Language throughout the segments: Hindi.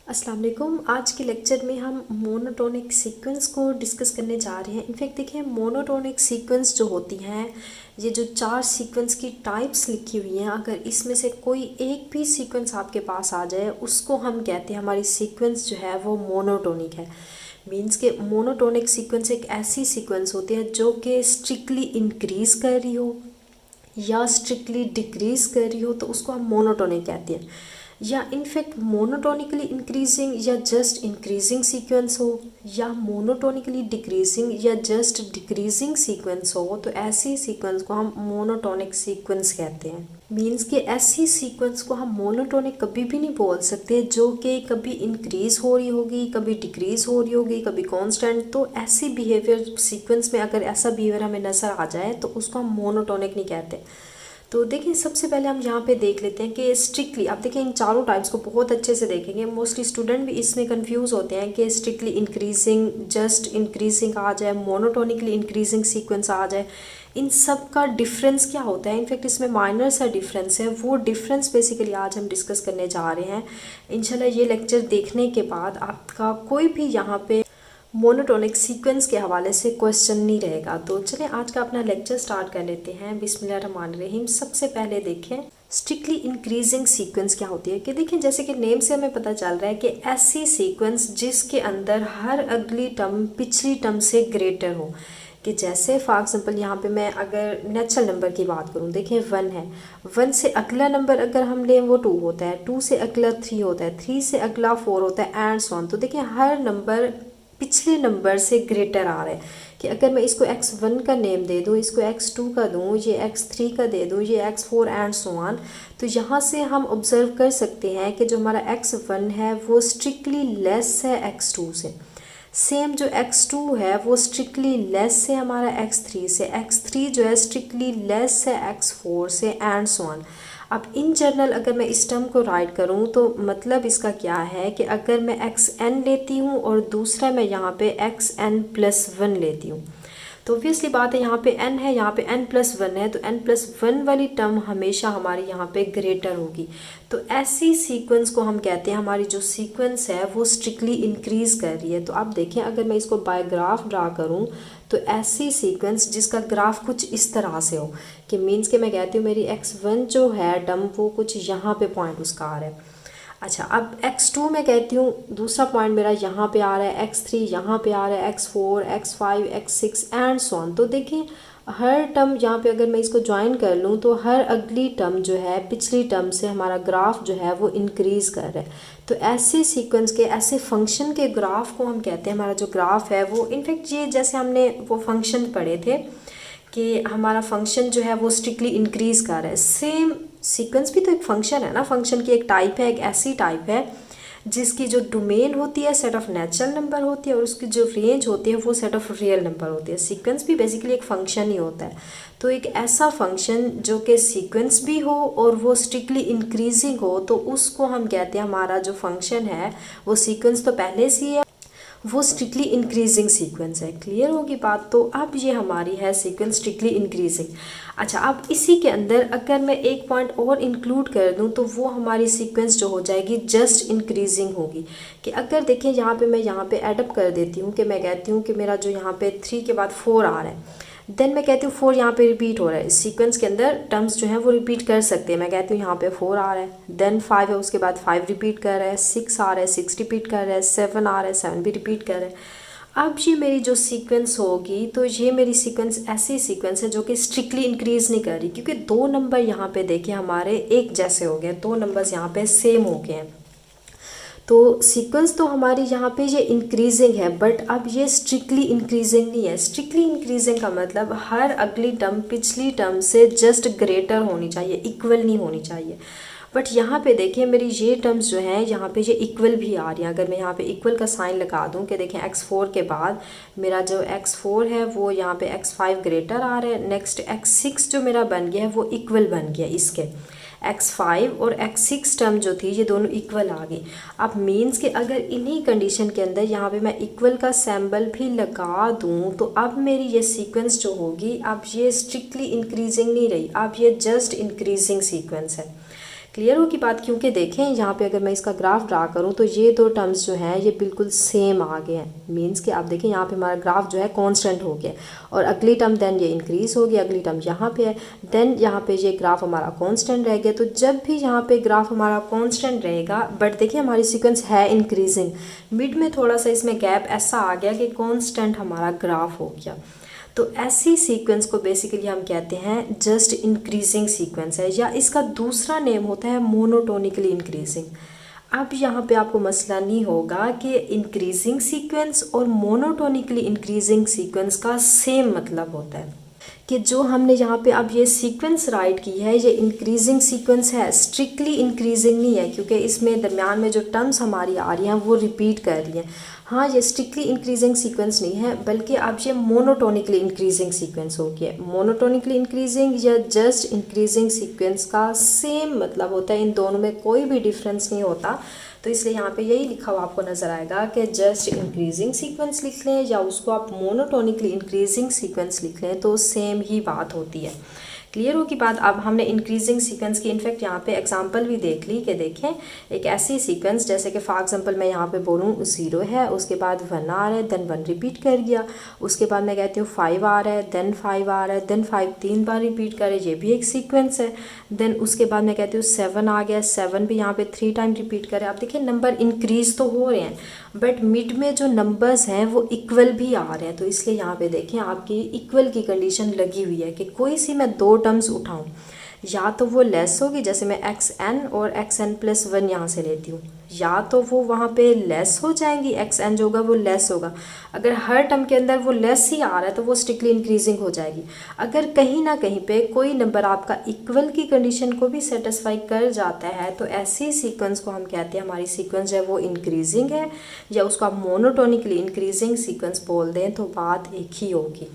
अस्सलाम वालेकुम। आज के लेक्चर में हम मोनोटोनिक सीक्वेंस को डिस्कस करने जा रहे हैं। इनफैक्ट देखिए, मोनोटोनिक सीक्वेंस जो होती हैं, ये जो 4 सीक्वेंस की टाइप्स लिखी हुई हैं, अगर इसमें से कोई एक भी सीक्वेंस आपके पास आ जाए उसको हम कहते हैं हमारी सीक्वेंस जो है वो मोनोटोनिक है। मीन्स के मोनोटोनिक सीक्वेंस एक ऐसी सीक्वेंस होती है जो कि स्ट्रिक्टली इंक्रीज कर रही हो या स्ट्रिक्टली डिक्रीज कर रही हो, तो उसको हम मोनोटोनिक कहते हैं। या इनफैक्ट मोनोटोनिकली इंक्रीजिंग या जस्ट इंक्रीजिंग सीक्वेंस हो, या मोनोटोनिकली डिक्रीजिंग या जस्ट डिक्रीजिंग सीक्वेंस हो, तो ऐसी सीक्वेंस को हम मोनोटोनिक सीक्वेंस कहते हैं। मीन्स कि ऐसी सीक्वेंस को हम मोनोटोनिक कभी भी नहीं बोल सकते जो कि कभी इंक्रीज हो रही होगी, कभी डिक्रीज हो रही होगी, कभी कांस्टेंट। तो ऐसी बिहेवियर सीक्वेंस में अगर ऐसा बिहेवियर हमें नज़र आ जाए तो उसको हम मोनोटोनिक नहीं कहते। तो देखिए, सबसे पहले हम यहाँ पे देख लेते हैं कि स्ट्रिक्टली, आप देखिए इन चारों टाइप्स को बहुत अच्छे से देखेंगे। मोस्टली स्टूडेंट भी इसमें कंफ्यूज होते हैं कि स्ट्रिक्टली इंक्रीजिंग, जस्ट इंक्रीजिंग आ जाए, मोनोटोनिकली इंक्रीजिंग सीक्वेंस आ जाए, इन सब का डिफरेंस क्या होता है। इनफैक्ट इसमें माइनर सा डिफरेंस है, वो डिफरेंस बेसिकली आज हम डिस्कस करने जा रहे हैं। इंशाल्लाह ये लेक्चर देखने के बाद आपका कोई भी यहाँ पे मोनोटोनिक सीक्वेंस के हवाले से क्वेश्चन नहीं रहेगा। तो चलिए आज का अपना लेक्चर स्टार्ट कर लेते हैं। बिस्मिल्लाहिर्रहमानिर्रहीम। सबसे पहले देखें स्ट्रिक्टली इंक्रीजिंग सीक्वेंस क्या होती है। कि देखिए, जैसे कि नेम से हमें पता चल रहा है कि ऐसी सीक्वेंस जिसके अंदर हर अगली टर्म पिछली टर्म से ग्रेटर हो। कि जैसे फॉर एग्जांपल यहाँ पे मैं अगर नेचुरल नंबर की बात करूँ, देखिए 1 है, 1 से अगला नंबर अगर हम लें वो 2 होता है, 2 से अगला 3 होता है, 3 से अगला 4 होता है, एंड सो ऑन। तो देखिए हर नंबर पिछले नंबर से ग्रेटर आ रहा है। कि अगर मैं इसको x1 का नेम दे दूँ, इसको x2 का दूँ, ये x3 का दे दूँ, ये x4 एंड सो ऑन, तो यहाँ से हम ऑब्जर्व कर सकते हैं कि जो हमारा x1 है वो स्ट्रिक्टली लेस है x2 से। सेम जो x2 है वो स्ट्रिक्टली लेस है हमारा x3 से, x3 जो है स्ट्रिक्टली लेस है x4 से, एंड सो ऑन। अब इन जनरल अगर मैं इस टर्म को राइट करूँ तो मतलब इसका क्या है कि अगर मैं xn लेती हूँ और दूसरा मैं यहाँ पे xn+1 लेती हूँ, तो ऑब्वियसली बात है यहाँ पे n है, यहाँ पे n+1 है, तो n+1 वाली टर्म हमेशा हमारी यहाँ पे ग्रेटर होगी। तो ऐसी सीक्वेंस को हम कहते हैं हमारी जो सीक्वेंस है वो स्ट्रिक्टली इंक्रीज कर रही है। तो आप देखें, अगर मैं इसको बाय ग्राफ ड्रा करूँ तो ऐसी सीक्वेंस जिसका ग्राफ कुछ इस तरह से हो, कि मीन्स के मैं कहती हूँ मेरी x1 जो है टर्म वो कुछ यहाँ पे पॉइंट उसका आ रहा है। अच्छा, अब x2 में कहती हूँ दूसरा पॉइंट मेरा यहाँ पे आ रहा है, x3 यहाँ पे आ रहा है, x4, x5, x6 and so on. तो देखिए हर टर्म यहाँ पे अगर मैं इसको ज्वाइन कर लूँ तो हर अगली टर्म जो है पिछली टर्म से हमारा ग्राफ जो है वो इंक्रीज़ कर रहा है। तो ऐसे सीक्वेंस के, ऐसे फंक्शन के ग्राफ को हम कहते हैं, हमारा जो ग्राफ है वो इनफैक्ट ये जैसे हमने वो फंक्शन पढ़े थे कि हमारा फंक्शन जो है वो स्ट्रिक्टली इंक्रीज़ कर रहा है। सेम सीक्वेंस भी तो एक फंक्शन है ना, फंक्शन की एक टाइप है, एक ऐसी टाइप है जिसकी जो डोमेन होती है सेट ऑफ नेचुरल नंबर होती है और उसकी जो रेंज होती है वो सेट ऑफ रियल नंबर होती है। सीक्वेंस भी बेसिकली एक फंक्शन ही होता है। तो एक ऐसा फंक्शन जो कि सीक्वेंस भी हो और वो स्ट्रिक्टली इंक्रीजिंग हो, तो उसको हम कहते हैं हमारा जो फंक्शन है वो सीक्वेंस तो पहले से ही है, वो स्ट्रिक्टली इंक्रीजिंग सीक्वेंस है। क्लियर होगी बात। तो अब ये हमारी है सीक्वेंस स्ट्रिक्टली इंक्रीजिंग। अच्छा, अब इसी के अंदर अगर मैं एक पॉइंट और इंक्लूड कर दूं तो वो हमारी सीक्वेंस जो हो जाएगी जस्ट इंक्रीजिंग होगी। कि अगर देखें यहाँ पे मैं यहाँ पे एडअप कर देती हूँ, कि मैं कहती हूँ कि मेरा जो यहाँ पे 3 के बाद 4 आ रहा है, देन मैं कहती हूँ 4 यहाँ पे रिपीट हो रहा है। इस सीक्वेंस के अंदर टर्म्स जो हैं वो रिपीट कर सकते हैं। मैं कहती हूँ यहाँ पे 4 आ रहा है, देन 5 है, उसके बाद 5 रिपीट कर रहा है, 6 आ रहा है, 6 रिपीट कर रहा है, 7 आ रहा है, 7 भी रिपीट कर रहा है। अब ये मेरी जो सीक्वेंस होगी, तो ये मेरी सीक्वेंस ऐसी सीक्वेंस है जो कि स्ट्रिक्टली इंक्रीज नहीं कर रही, क्योंकि 2 नंबर यहाँ पे देखिए हमारे एक जैसे हो गए, 2 नंबर्स यहाँ पे सेम हो गए हैं। तो सीक्वेंस तो हमारी यहाँ पे ये इंक्रीजिंग है, बट अब ये स्ट्रिक्टली इंक्रीजिंग नहीं है। स्ट्रिक्टली इंक्रीजिंग का मतलब हर अगली टर्म पिछली टर्म से जस्ट ग्रेटर होनी चाहिए, इक्वल नहीं होनी चाहिए। बट यहाँ पे देखिए मेरी ये टर्म्स जो हैं यहाँ पे ये इक्वल भी आ रही हैं। अगर मैं यहाँ पे इक्वल का साइन लगा दूँ कि देखें x4 के बाद मेरा जो x4 है वो यहाँ पे x5 ग्रेटर आ रहा है, नेक्स्ट x6 जो मेरा बन गया है वो इक्वल बन गया इसके। x5 और x6 टर्म जो थी ये दोनों इक्वल आ गई। अब मीन्स कि अगर इन्हीं कंडीशन के अंदर यहाँ पे मैं इक्वल का सिंबल भी लगा दूँ तो अब मेरी ये सीक्वेंस जो होगी अब ये स्ट्रिक्टली इंक्रीजिंग नहीं रही, अब ये जस्ट इंक्रीजिंग सीक्वेंस है। क्लियर होगी बात, क्योंकि देखें यहाँ पे अगर मैं इसका ग्राफ ड्रा करूँ तो ये दो टर्म्स जो हैं ये बिल्कुल सेम आ गए हैं। मीन्स कि आप देखें यहाँ पे हमारा ग्राफ जो है कांस्टेंट हो गया और अगली टर्म देन ये इंक्रीज़ हो गया, अगली टर्म यहाँ पे है, देन यहाँ पे ये ग्राफ हमारा कांस्टेंट रह गया। तो जब भी यहाँ पे ग्राफ हमारा कांस्टेंट रहेगा बट देखिए हमारी सीक्वेंस है इंक्रीजिंग, मिड में थोड़ा सा इसमें गैप ऐसा आ गया कि कांस्टेंट हमारा ग्राफ हो गया, तो ऐसी सीक्वेंस को बेसिकली हम कहते हैं जस्ट इंक्रीजिंग सीक्वेंस है, या इसका दूसरा नेम होता है मोनोटोनिकली इंक्रीजिंग। अब यहाँ पे आपको मसला नहीं होगा कि इंक्रीजिंग सीक्वेंस और मोनोटोनिकली इंक्रीजिंग सीक्वेंस का सेम मतलब होता है, कि जो हमने यहाँ पे अब ये सीक्वेंस राइट की है ये इंक्रीजिंग सीक्वेंस है, स्ट्रिक्टली इंक्रीजिंग नहीं है, क्योंकि इसमें दरमियान में जो टर्म्स हमारी आ रही हैं वो रिपीट कर रही हैं। हाँ, ये स्ट्रिक्टली इंक्रीजिंग सीक्वेंस नहीं है बल्कि अब ये मोनोटोनिकली इंक्रीजिंग सीक्वेंस हो गया। मोनोटोनिकली इंक्रीजिंग या जस्ट इंक्रीजिंग सीक्वेंस का सेम मतलब होता है, इन दोनों में कोई भी डिफरेंस नहीं होता। तो इसलिए यहाँ पे यही लिखा हुआ आपको नज़र आएगा कि जस्ट इंक्रीजिंग सीक्वेंस लिख लें या उसको आप मोनोटोनिकली इंक्रीजिंग सीक्वेंस लिख लें तो सेम ही बात होती है। क्लियर होगी बात। अब हमने इंक्रीजिंग सीक्वेंस की इनफैक्ट यहाँ पे एग्जांपल भी देख ली कि देखें एक ऐसी सीक्वेंस जैसे कि फॉर एग्जांपल मैं यहाँ पे बोलूँ 0 है, उसके बाद 1 आ रहा है, देन 1 रिपीट कर गया, उसके बाद मैं कहती हूँ 5 आ रहा है, देन 5 आ रहा है, देन 5 3 बार रिपीट करे, ये भी एक सीक्वेंस है। देन उसके बाद मैं कहती हूँ 7 आ गया, 7 भी यहाँ पे 3 टाइम रिपीट करे। आप देखिए नंबर इंक्रीज तो हो रहे हैं बट मिड में जो नंबर्स हैं वो इक्वल भी आ रहे हैं, तो इसलिए यहाँ पे देखें आपकी इक्वल की कंडीशन लगी हुई है कि कोई सी मैं दो टर्म्स उठाऊं या तो वो लेस होगी, जैसे मैं xn और xn+1 यहाँ से लेती हूँ, या तो वो वहाँ पे लेस हो जाएंगी, xn जो होगा वो लेस होगा। अगर हर टर्म के अंदर वो लेस ही आ रहा है तो वो स्ट्रिक्टली इंक्रीजिंग हो जाएगी। अगर कहीं ना कहीं पे कोई नंबर आपका इक्वल की कंडीशन को भी सेटिस्फाई कर जाता है तो ऐसी सीक्वेंस को हम कहते हैं हमारी सीक्वेंस है वो इंक्रीजिंग है, या उसको आप मोनोटोनिकली इंक्रीजिंग सीक्वेंस बोल दें तो बात एक ही होगी।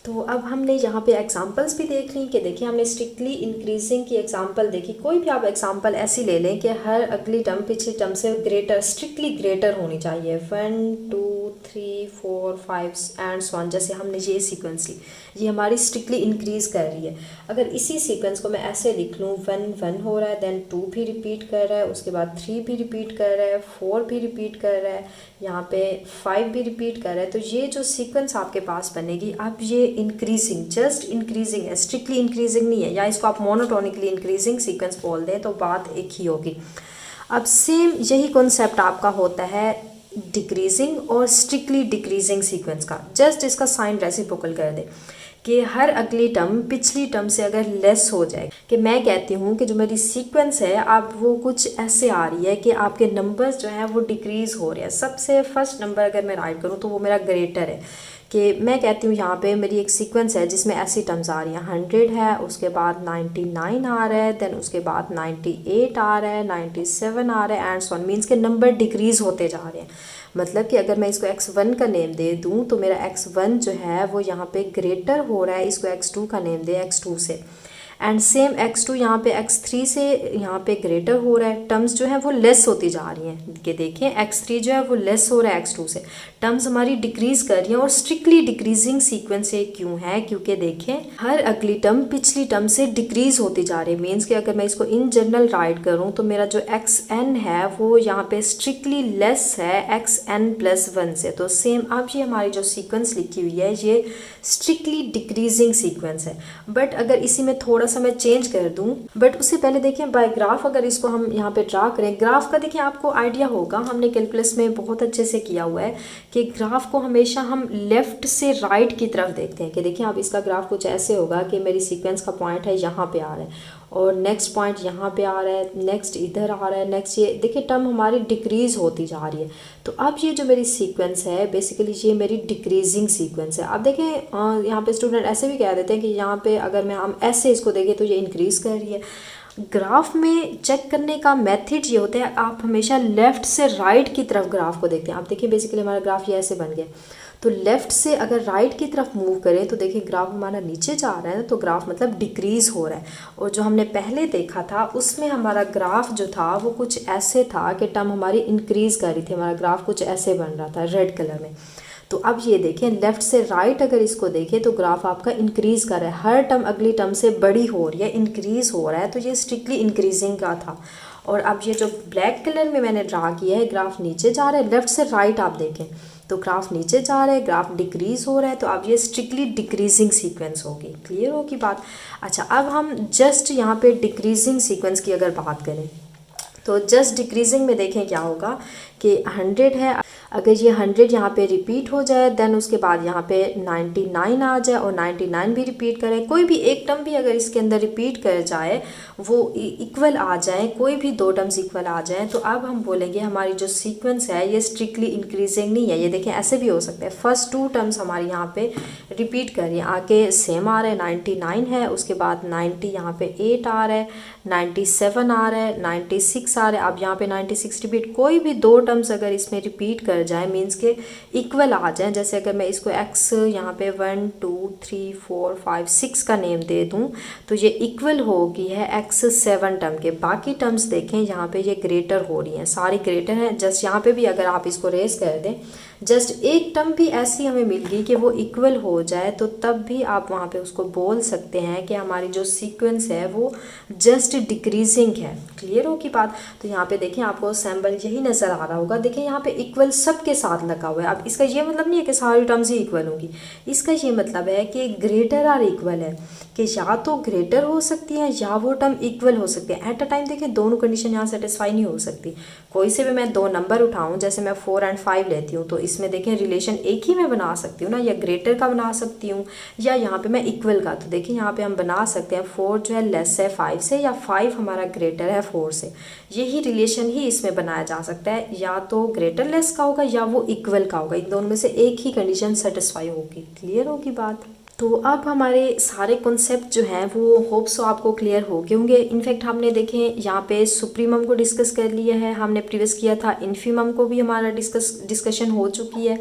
तो अब हमने यहाँ पे एग्जांपल्स भी देख ली कि देखिए हमने स्ट्रिक्टली इंक्रीजिंग की एग्जांपल देखी। कोई भी आप एग्जांपल ऐसी ले लें कि हर अगली टर्म पिछली टर्म से ग्रेटर, स्ट्रिक्टली ग्रेटर होनी चाहिए, 1 2 3 4 5 एंड सो ऑन। जैसे हमने ये सीक्वेंस ली, ये हमारी स्ट्रिक्टली इंक्रीज कर रही है। अगर इसी सीक्वेंस को मैं ऐसे लिख लूँ 1 1 हो रहा है, देन 2 भी रिपीट कर रहा है, उसके बाद 3 भी रिपीट कर रहा है, 4 भी रिपीट कर रहा है, यहाँ पे 5 भी रिपीट कर रहा है, तो ये जो सीक्वेंस आपके पास बनेगी अब ये इंक्रीजिंग, जस्ट इंक्रीजिंग है, स्ट्रिक्टली इंक्रीजिंग नहीं है, या इसको आप मोनोटोनिकली इंक्रीजिंग सीक्वेंस बोल दें तो बात एक ही होगी। अब सेम यही कॉन्सेप्ट आपका होता है डिक्रीजिंग और स्ट्रिक्टली डिक्रीजिंग सीक्वेंस का। जस्ट इसका साइन रेसिप्रोकल कर दे कि हर अगली टर्म पिछली टर्म से अगर लेस हो जाए, कि मैं कहती हूँ कि जो मेरी सीक्वेंस है अब वो कुछ ऐसे आ रही है कि आपके नंबर्स जो हैं वो डिक्रीज हो रहे हैं। सबसे फर्स्ट नंबर अगर मैं राइट करूँ तो वो मेरा ग्रेटर है, कि मैं कहती हूँ यहाँ पे मेरी एक सीक्वेंस है जिसमें ऐसी टर्म्स आ रही हैं, 100 है, उसके बाद 99 आ रहा है, देन उसके बाद 98 आ रहा है, 97 आ रहा है एंड सो ऑन। मीन्स के नंबर डिक्रीज होते जा रहे हैं। मतलब कि अगर मैं इसको x1 का नेम दे दूँ तो मेरा x1 जो है वो यहाँ पे ग्रेटर हो रहा है, इसको x2 का नेम दे x2 से, एंड सेम x2 यहाँ पे x3 से यहाँ पे ग्रेटर हो रहा है। टर्म्स जो है वो लेस होती जा रही हैं, कि देखें x3 जो है वो लेस हो रहा है x2 से, टर्म्स हमारी डिक्रीज कर रही हैं। और स्ट्रिक्टली डिक्रीजिंग सीक्वेंस ये क्यों है, क्योंकि देखें हर अगली टर्म पिछली टर्म से डिक्रीज होती जा रही है। मीन्स कि अगर मैं इसको इन जनरल राइट करूँ तो मेरा जो xn है वो यहाँ पे स्ट्रिक्टली लेस है xn+1 से। तो सेम अब ये हमारी जो सीक्वेंस लिखी हुई है ये स्ट्रिक्टली डिक्रीजिंग सीक्वेंस है। बट अगर इसी में थोड़ा सा मैं चेंज कर दूं, बट उससे पहले देखें बाय ग्राफ अगर इसको हम यहाँ पे ड्रा करें, ग्राफ का देखिए आपको आइडिया होगा, हमने कैलकुलस में बहुत अच्छे से किया हुआ है कि ग्राफ को हमेशा हम लेफ्ट से राइट की तरफ देखते हैं। कि देखिए अब इसका ग्राफ कुछ ऐसे होगा कि मेरी सीक्वेंस का पॉइंट है यहाँ पे आ रहा है और नेक्स्ट पॉइंट यहाँ पे आ रहा है, नेक्स्ट इधर आ रहा है, नेक्स्ट ये देखिए टर्म हमारी डिक्रीज होती जा रही है। तो अब ये जो मेरी सीक्वेंस है बेसिकली ये मेरी डिक्रीजिंग सीक्वेंस है। अब देखें यहाँ पे स्टूडेंट ऐसे भी कह देते हैं कि यहाँ पे अगर मैं हम ऐसे इसको देखें तो ये इंक्रीज कर रही है। ग्राफ में चेक करने का मेथड ये होता है आप हमेशा लेफ़्ट से राइट की तरफ ग्राफ को देखते हैं। आप देखिए बेसिकली हमारा ग्राफ ये ऐसे बन गया, तो लेफ़्ट से अगर राइट की तरफ मूव करें तो देखिए ग्राफ हमारा नीचे जा रहा है, तो ग्राफ मतलब डिक्रीज़ हो रहा है। और जो हमने पहले देखा था उसमें हमारा ग्राफ जो था वो कुछ ऐसे था कि टर्म हमारी इंक्रीज़ कर रही थी, हमारा ग्राफ कुछ ऐसे बन रहा था रेड कलर में। तो अब ये देखें लेफ़्ट से राइट अगर इसको देखें तो ग्राफ आपका इंक्रीज़ कर रहा है, हर टर्म अगली टर्म से बड़ी हो रही है, इंक्रीज़ हो रहा है, तो ये स्ट्रिक्टली इंक्रीजिंग का था। और अब ये जो ब्लैक कलर में मैंने ड्रा किया है ग्राफ नीचे जा रहा है, लेफ़्ट से राइट आप देखें तो ग्राफ नीचे जा रहा है, ग्राफ डिक्रीज़ हो रहा है, तो अब ये स्ट्रिक्टली डिक्रीजिंग सीक्वेंस होगी। क्लियर होगी बात। अच्छा, अब हम जस्ट यहाँ पे डिक्रीजिंग सीक्वेंस की अगर बात करें तो जस्ट डिक्रीजिंग में देखें क्या होगा कि 100 है, अगर ये 100 यहाँ पे रिपीट हो जाए देन उसके बाद यहाँ पे 99 आ जाए और 99 भी रिपीट करें, कोई भी एक टर्म भी अगर इसके अंदर रिपीट कर जाए वो इक्वल आ जाए, कोई भी दो टर्म्स इक्वल आ जाए, तो अब हम बोलेंगे हमारी जो सीक्वेंस है ये स्ट्रिक्टली इंक्रीजिंग नहीं है। ये देखें ऐसे भी हो सकता है, फर्स्ट 2 टर्म्स हमारी यहाँ पे रिपीट कर रही हैं, आगे सेम आ रहा है 99 है, उसके बाद 90 यहाँ पे 8 आ रहा है, 97 आ रहा है, 96 आ रहा है, अब यहाँ पे 96 रिपीट, कोई भी दो टर्म्स अगर इसमें रिपीट कर जाए मीन्स के इक्वल आ जाए, जैसे अगर मैं इसको x यहाँ पे 1 2 3 4 5 6 का नेम दे दूँ तो ये इक्वल होगी है x 7 टर्म के। बाकी टर्म्स देखें यहाँ पे ये ग्रेटर हो रही हैं, सारी ग्रेटर हैं। जस्ट यहाँ पे भी अगर आप इसको रेस कर दें, जस्ट एक टर्म भी ऐसी हमें मिल गई कि वो इक्वल हो जाए, तो तब भी आप वहाँ पे उसको बोल सकते हैं कि हमारी जो सीक्वेंस है वो जस्ट डिक्रीजिंग है। क्लियर होगी बात। तो यहाँ पे देखें आपको सिंबल यही नज़र आ रहा होगा, देखें यहाँ पे इक्वल सब के साथ लगा हुआ है। अब इसका ये मतलब नहीं है कि सारी टर्म्स ही इक्वल होंगी, इसका ये मतलब है कि ग्रेटर और इक्वल है, कि या तो ग्रेटर हो सकती है या वो टर्म इक्वल हो सकती है। एट अ टाइम देखें दोनों कंडीशन यहाँ सेटिस्फाई नहीं हो सकती। कोई से भी मैं दो नंबर उठाऊँ, जैसे मैं 4 और 5 लेती हूँ, तो इसमें देखें रिलेशन एक ही मैं बना सकती हूँ ना, या ग्रेटर का बना सकती हूँ या यहाँ पे मैं इक्वल का। तो देखिए यहाँ पे हम बना सकते हैं 4 जो है लेस है 5 से, या 5 हमारा ग्रेटर है 4 से। यही रिलेशन ही इसमें बनाया जा सकता है, या तो ग्रेटर लेस का होगा या वो इक्वल का होगा, इन दोनों में से एक ही कंडीशन सेटिस्फाई होगी। क्लियर होगी बात। तो अब हमारे सारे कॉन्सेप्ट जो हैं वो होप सो आपको क्लियर हो गए होंगे। इनफैक्ट हमने देखें यहाँ पे सुप्रीमम को डिस्कस कर लिया है, हमने प्रीवियस किया था इन्फीमम को भी हमारा डिस्कशन हो चुकी है।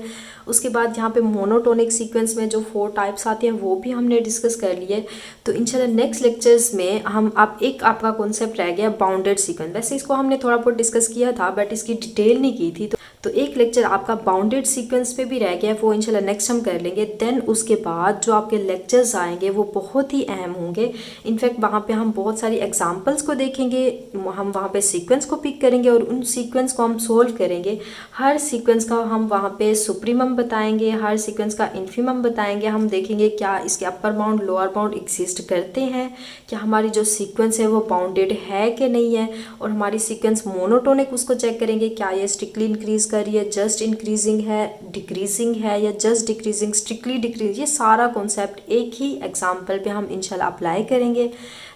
उसके बाद यहाँ पे मोनोटोनिक सीक्वेंस में जो 4 टाइप्स आते हैं वो भी हमने डिस्कस कर लिए। तो इंशाल्लाह नेक्स्ट लेक्चर्स में हम अब एक आपका कॉन्सेप्ट रह गया बाउंडेड सीक्वेंस। वैसे इसको हमने थोड़ा बहुत डिस्कस किया था बट इसकी डिटेल नहीं की थी, तो एक लेक्चर आपका बाउंडेड सीक्वेंस पे भी रह गया, वो इंशाल्लाह नेक्स्ट हम कर लेंगे। देन उसके बाद जो आपके लेक्चर्स आएंगे वो बहुत ही अहम होंगे। इनफैक्ट वहाँ पे हम बहुत सारी एग्जांपल्स को देखेंगे, हम वहाँ पे सीक्वेंस को पिक करेंगे और उन सीक्वेंस को हम सोल्व करेंगे। हर सीक्वेंस का हम वहाँ पे सुप्रीमम बताएंगे, हर सीक्वेंस का इन्फीमम बताएंगे। हम देखेंगे क्या इसके upper bound lower bound exist करते हैं, क्या हमारी जो सीक्वेंस है वो बाउंडेड है कि नहीं है, और हमारी सीक्वेंस मोनोटोनिक उसको चेक करेंगे, क्या ये स्ट्रिक्टली इंक्रीज कर रही है, जस्ट इंक्रीजिंग है, डिक्रीजिंग है, या जस्ट डिक्रीजिंग, स्ट्रिक्टली डिक्रीज। ये सारा कॉन्सेप्ट एक ही एग्जाम्पल पे हम इंशाल्लाह अप्लाई करेंगे।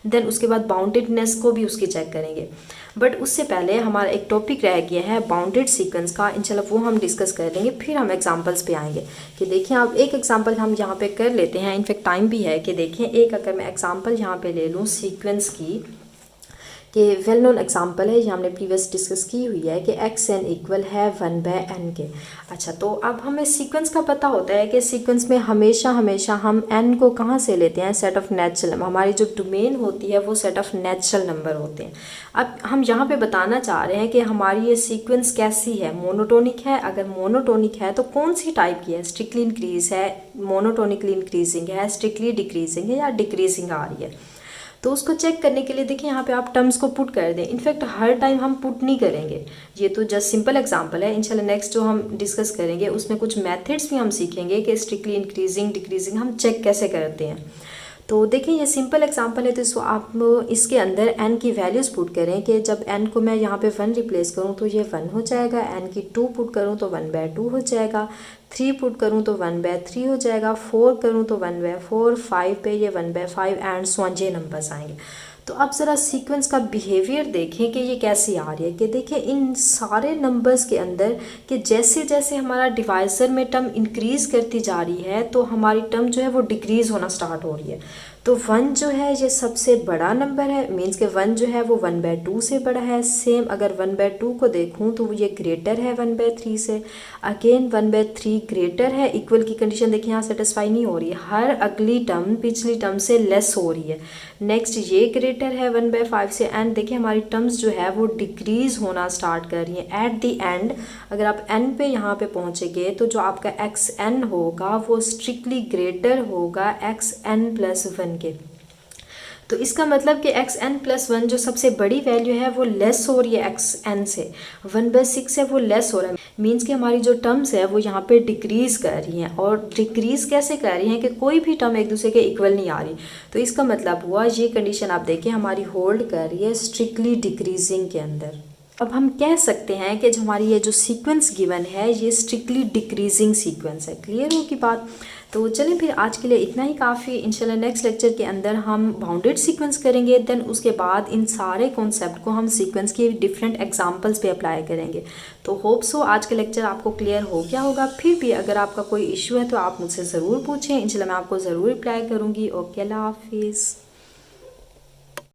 देन उसके बाद बाउंडेडनेस को भी उसकी चेक करेंगे। बट उससे पहले हमारा एक टॉपिक रह गया है बाउंडेड सीक्वेंस का, इंशाल्लाह वो हम डिस्कस कर लेंगे, फिर हम एग्जांपल्स पे आएंगे। कि देखिए आप एक एग्जांपल हम यहाँ पे कर लेते हैं, इनफैक्ट टाइम भी है कि देखिए एक अगर मैं एग्जांपल यहाँ पे ले लूँ सीक्वेंस की, कि वेल नोन एग्जांपल है, ये हमने प्रीवियस डिस्कस की हुई है कि एक्स एन इक्वल है 1/n के। अच्छा, तो अब हमें सीक्वेंस का पता होता है कि सीक्वेंस में हमेशा हम n को कहाँ से लेते हैं, सेट ऑफ नेचुरल नंबर। हमारी जो डोमेन होती है वो सेट ऑफ नेचुरल नंबर होते हैं। अब हम यहाँ पे बताना चाह रहे हैं कि हमारी ये सीक्वेंस कैसी है, मोनोटोनिक है। अगर मोनोटोनिक है तो कौन सी टाइप की है, स्ट्रिक्टली इंक्रीज है, मोनोटोनिकली इंक्रीजिंग है, स्ट्रिक्टली डिक्रीजिंग है, या डिक्रीजिंग आ रही है। तो उसको चेक करने के लिए देखिए यहाँ पे आप टर्म्स को पुट कर दें। इनफैक्ट हर टाइम हम पुट नहीं करेंगे, ये तो जस्ट सिंपल एग्जांपल है। इंशाल्लाह नेक्स्ट जो हम डिस्कस करेंगे उसमें कुछ मेथड्स भी हम सीखेंगे कि स्ट्रिक्टली इंक्रीजिंग डिक्रीजिंग हम चेक कैसे करते हैं। तो देखिए ये सिंपल एग्जांपल है, तो इसको आप इसके अंदर n की वैल्यूज़ पुट करें कि जब n को मैं यहाँ पे 1 रिप्लेस करूँ तो ये 1 हो जाएगा, n की 2 पुट करूँ तो 1/2 हो जाएगा, 3 पुट करूँ तो 1/3 हो जाएगा, 4 करूँ तो 1/4, 5 पे ये 1/5 एंड सो ऑन, ये नंबर्स आएंगे। तो अब ज़रा सीक्वेंस का बिहेवियर देखें कि ये कैसी आ रही है। कि देखिए इन सारे नंबर्स के अंदर कि जैसे जैसे हमारा डिवाइज़र में टर्म इंक्रीज़ करती जा रही है तो हमारी टर्म जो है वो डिक्रीज़ होना स्टार्ट हो रही है। तो 1 जो है ये सबसे बड़ा नंबर है, मीन्स के 1 जो है वो 1/2 से बड़ा है। सेम अगर 1/2 को देखूँ तो ये ग्रेटर है 1/3 से। अगेन 1/3 ग्रेटर है, इक्वल की कंडीशन देखिए यहाँ सेटिस्फाई नहीं हो रही है, हर अगली टर्म पिछली टर्म से लेस हो रही है। नेक्स्ट ये ग्रेटर है 1/5 से, एंड देखिए हमारी टर्म्स जो है वो डिक्रीज होना स्टार्ट कर रही हैं। एट द एंड अगर आप n पे यहाँ पे पहुँचेंगे तो जो आपका xn होगा वो स्ट्रिक्टली ग्रेटर होगा xn+1 के। तो इसका मतलब कि xn+1 जो सबसे बड़ी वैल्यू है वो लेस हो रही है xn से, 1/6 है वो लेस हो रहा है। मीन्स कि हमारी जो टर्म्स है वो यहाँ पे डिक्रीज कर रही हैं, और डिक्रीज कैसे कर रही हैं कि कोई भी टर्म एक दूसरे के इक्वल नहीं आ रही। तो इसका मतलब हुआ ये कंडीशन आप देखिए हमारी होल्ड कर रही है स्ट्रिक्टली डिक्रीजिंग के अंदर। अब हम कह सकते हैं कि जो हमारी ये जो सीक्वेंस गिवन है ये स्ट्रिक्टली डिक्रीजिंग सीक्वेंस है। क्लियर होगी बात? तो चलें फिर आज के लिए इतना ही काफ़ी। इंशाल्लाह नेक्स्ट लेक्चर के अंदर हम बाउंडेड सीक्वेंस करेंगे, देन उसके बाद इन सारे कॉन्सेप्ट को हम सीक्वेंस की डिफरेंट एग्जांपल्स पे अप्लाई करेंगे। तो होप सो आज का लेक्चर आपको क्लियर हो गया होगा। फिर भी अगर आपका कोई इशू है तो आप मुझसे ज़रूर पूछें, इंशाल्लाह मैं आपको ज़रूर रिप्लाई करूँगी। ओके, अल्लाह हाफिज़।